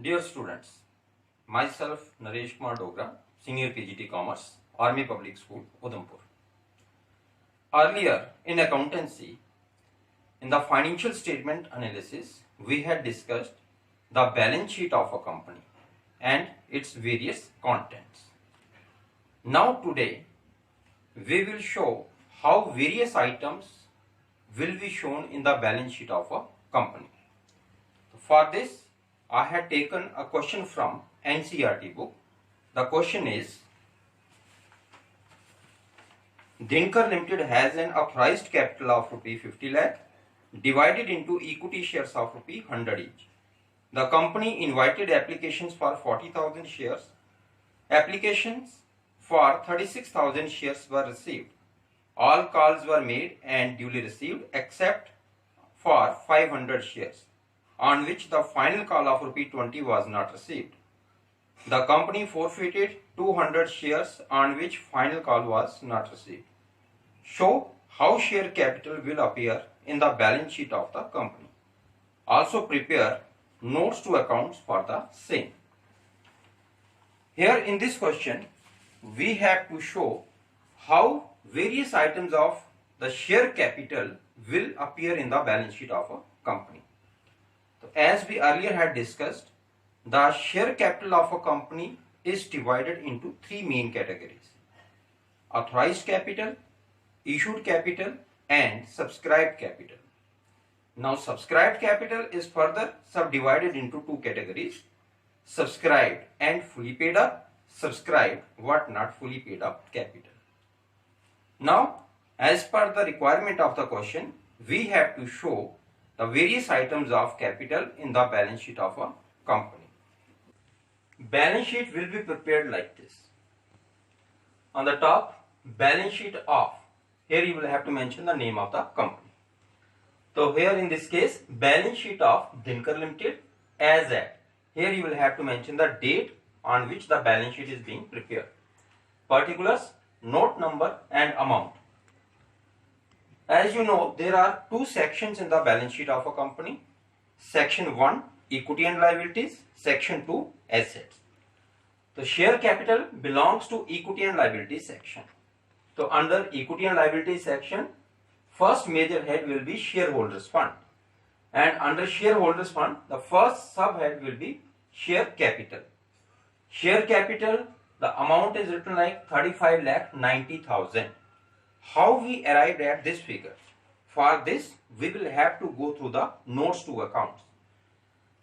Dear students, myself Naresh Kumar Dogra, Senior PGT Commerce, Army Public School, Udhampur. Earlier in accountancy, in the financial statement analysis, we had discussed the balance sheet of a company and its various contents. Now today, we will show how various items will be shown in the balance sheet of a company. For this, I had taken a question from NCERT book. The question is, Dinkar Limited has an authorized capital of rupee 50 lakh divided into equity shares of rupee 100 each. The company invited applications for 40,000 shares. Applications for 36,000 shares were received. All calls were made and duly received except for 500 shares, on which the final call of rupee 20 was not received. The company forfeited 200 shares on which final call was not received. Show how share capital will appear in the balance sheet of the company. Also prepare notes to accounts for the same. Here in this question, we have to show how various items of the share capital will appear in the balance sheet of a company. So as we earlier had discussed, the share capital of a company is divided into three main categories: authorized capital, issued capital, and subscribed capital. Now subscribed capital is further subdivided into two categories: subscribed and fully paid up, subscribed but not fully paid up capital. Now, as per the requirement of the question, we have to show the various items of capital in the balance sheet of a company. Balance sheet will be prepared like this. On the top, balance sheet of, here you will have to mention the name of the company. So here in this case, balance sheet of Dinkar Limited as at, here you will have to mention the date on which the balance sheet is being prepared. Particulars, note number and amount. As you know, there are two sections in the balance sheet of a company. Section 1, equity and liabilities. Section 2, assets. The share capital belongs to equity and liabilities section. So under equity and liabilities section, first major head will be shareholders fund. And under shareholders fund, the first subhead will be share capital. Share capital, the amount is written like 35,90,000. How we arrived at this figure? For this, we will have to go through the notes to accounts.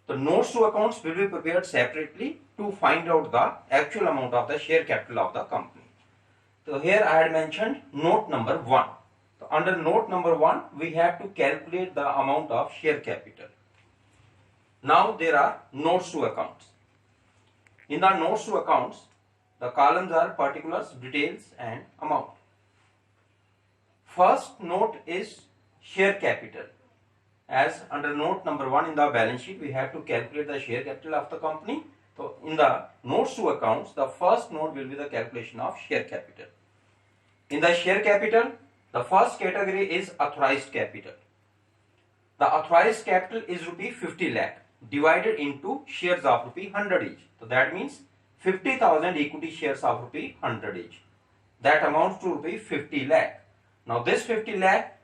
The notes to accounts will be prepared separately to find out the actual amount of the share capital of the company. So here I had mentioned note number 1. So under note number 1, we have to calculate the amount of share capital. Now there are notes to accounts. In the notes to accounts, the columns are particulars, details and amount. First note is share capital. As under note number 1 in the balance sheet, we have to calculate the share capital of the company. So in the notes to accounts, the first note will be the calculation of share capital. In the share capital, the first category is authorized capital. The authorized capital is rupee 50 lakh divided into shares of rupee 100 each. So that means 50,000 equity shares of rupee 100 each. That amounts to rupee 50 lakh. Now this 50 lakh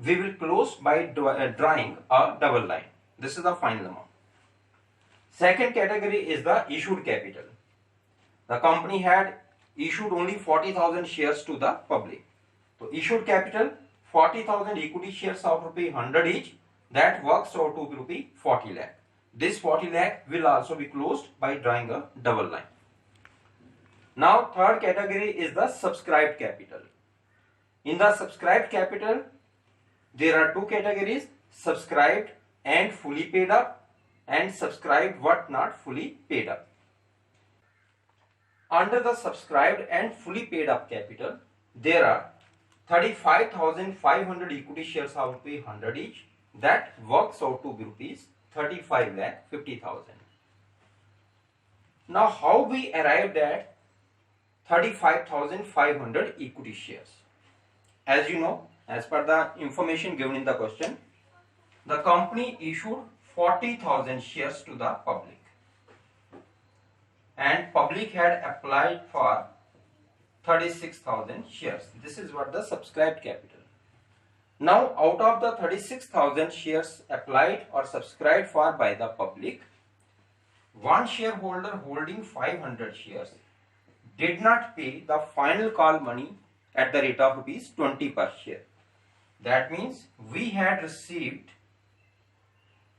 we will close by drawing a double line. This is the final amount. Second category is the issued capital. The company had issued only 40,000 shares to the public. So issued capital 40,000 equity shares of rupee 100 each, that works out to rupee 40 lakh. This 40 lakh will also be closed by drawing a double line. Now third category is the subscribed capital. In the subscribed capital, there are two categories: subscribed and fully paid up, and subscribed but not fully paid up. Under the subscribed and fully paid up capital, there are 35,500 equity shares of rupee 100 each, that works out to be rupees 35,50,000. Now how we arrived at 35,500 equity shares? As you know, as per the information given in the question, the company issued 40,000 shares to the public. and public had applied for 36,000 shares. This is what the subscribed capital. Now, out of the 36,000 shares applied or subscribed for by the public, one shareholder holding 500 shares did not pay the final call money at the rate of rupees 20 per share. That means we had received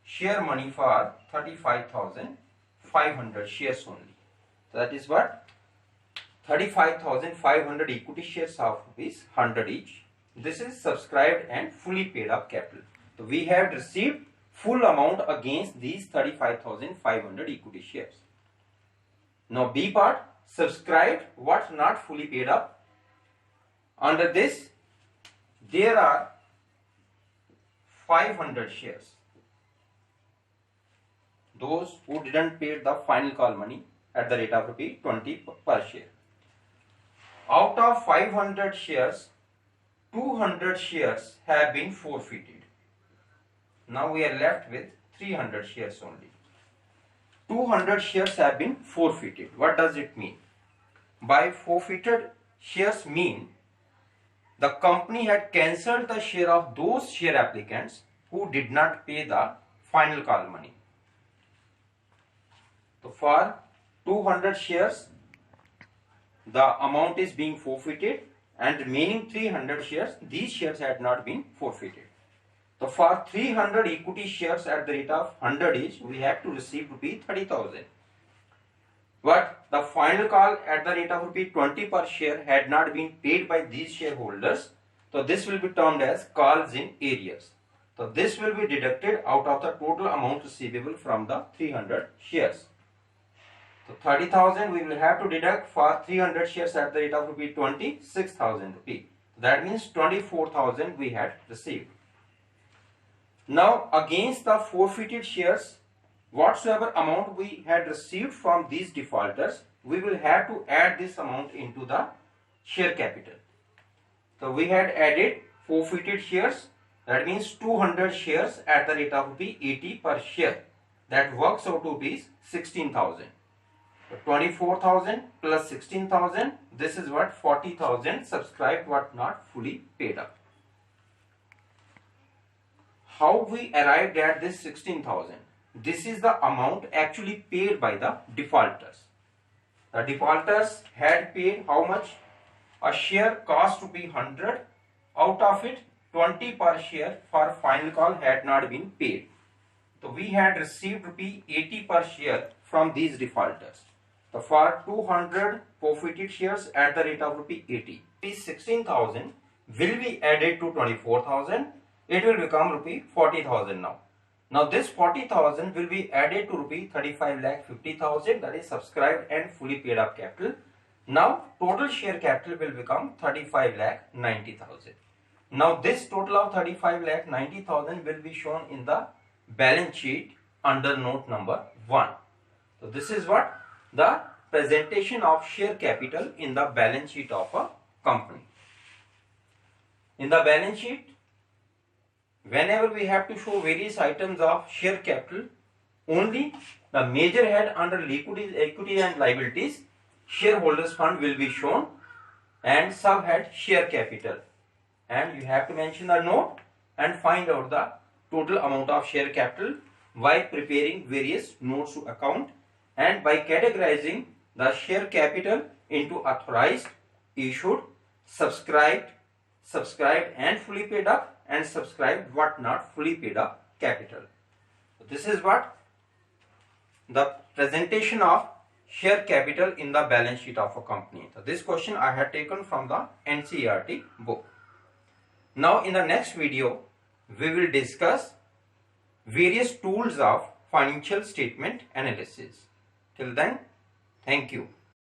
share money for 35,500 shares only. So that is what? 35,500 equity shares of rupees 100 each. This is subscribed and fully paid up capital. So we have received full amount against these 35,500 equity shares. Now B part, subscribed what not fully paid up. Under this, there are 500 shares. Those who didn't pay the final call money at the rate of rupees 20 per share. Out of 500 shares, 200 shares have been forfeited. Now we are left with 300 shares only. 200 shares have been forfeited. What does it mean? By forfeited shares mean the company had cancelled the share of those share applicants who did not pay the final call money. So for 200 shares, the amount is being forfeited, and remaining 300 shares, these shares had not been forfeited. So for 300 equity shares at the rate of 100 each, we have to receive rupees 30,000. But the final call at the rate of rupees 20 per share had not been paid by these shareholders. So this will be termed as calls in arrears. So this will be deducted out of the total amount receivable from the 300 shares. So 30,000 we will have to deduct for 300 shares at the rate of rupees 20, 6,000 rupees. That means 24,000 we had received. Now against the forfeited shares, whatsoever amount we had received from these defaulters, we will have to add this amount into the share capital. So we had added forfeited shares, that means 200 shares at the rate of rupees 80 per share. That works out to rupees 16,000. 24,000 plus 16,000, this is what? 40,000 subscribed but not fully paid up. How we arrived at this 16,000? This is the amount actually paid by the defaulters. The defaulters had paid how much? A share cost rupees 100. Out of it, 20 per share for final call had not been paid. So we had received rupees 80 per share from these defaulters. So for 200 forfeited shares at the rate of rupees 80, rupees 16,000 will be added to 24,000. It will become rupees 40,000 now. Now this 40,000 will be added to rupees 35,50,000, that is subscribed and fully paid up capital. Now total share capital will become 35,90,000. Now this total of 35,90,000 will be shown in the balance sheet under note number 1. So this is what? The presentation of share capital in the balance sheet of a company. In the balance sheet, whenever we have to show various items of share capital, only the major head under equity and liabilities, shareholders fund will be shown, and subhead share capital. And you have to mention the note and find out the total amount of share capital by preparing various notes to account, and by categorizing the share capital into authorized, issued, subscribed and fully paid up, and subscribed but not fully paid up capital. So this is what? The presentation of share capital in the balance sheet of a company. So this question I had taken from the NCERT book. Now in the next video, we will discuss various tools of financial statement analysis. Till then, thank you.